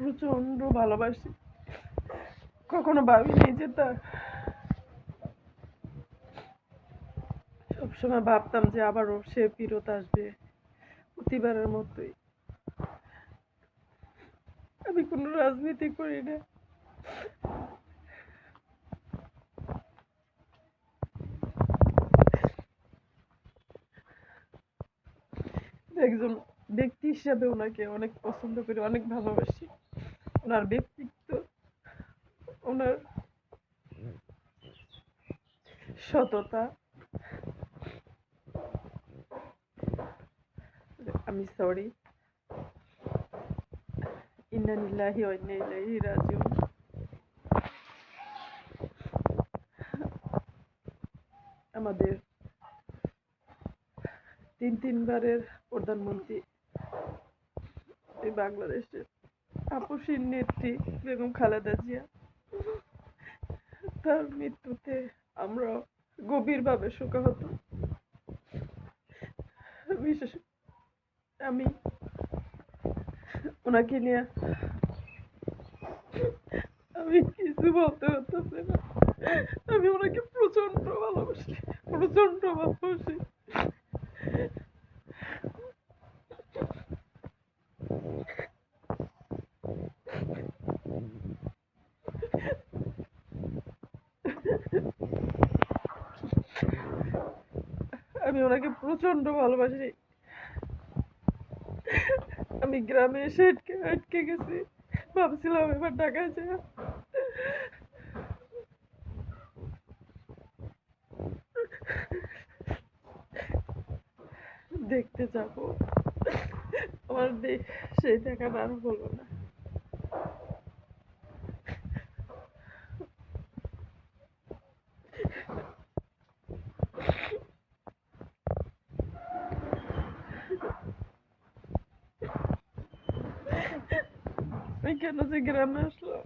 প্রচন্ড ভালোবাসি। কখনো ভাবিনি যে তা সবসময় ভাবতাম যে আবারও সে ফিরত আসবে প্রতিবারের মতোই। আমি কোনো রাজনীতি করি না, একজন ব্যক্তি হিসাবে ওনাকে অনেক পছন্দ করি, অনেক ভালোবাসি। ওনার ব্যক্তিত্ব, ওনার সততা। আমি সরি, ইন্না লিল্লাহি ওয়া ইন্না ইলাইহি রাজিউন। আমাদের তিনবারের প্রধানমন্ত্রী বাংলাদেশের আপসীর নেত্রী বেগম খালেদা জিয়া, তার মৃত্যুতে আমরা গভীরভাবে শোকাহত। বিশেষ আমি ওনাকে নিয়ে আমি কিছু বলতে পারতেছি না। আমি ওনাকে প্রচন্ড ভালোবাসি, প্রচন্ড ভালোবাসি। আমি ওনাকে প্রচন্ড ভালোবাসি। আমি গ্রামে এসে আটকে গেছি, ভাবছিলাম এবার ঢাকায় যাই দেখতে যাবো, আমার সেই দেখাটা আর হলো না। আমি কেন যে গ্রামে আসলাম।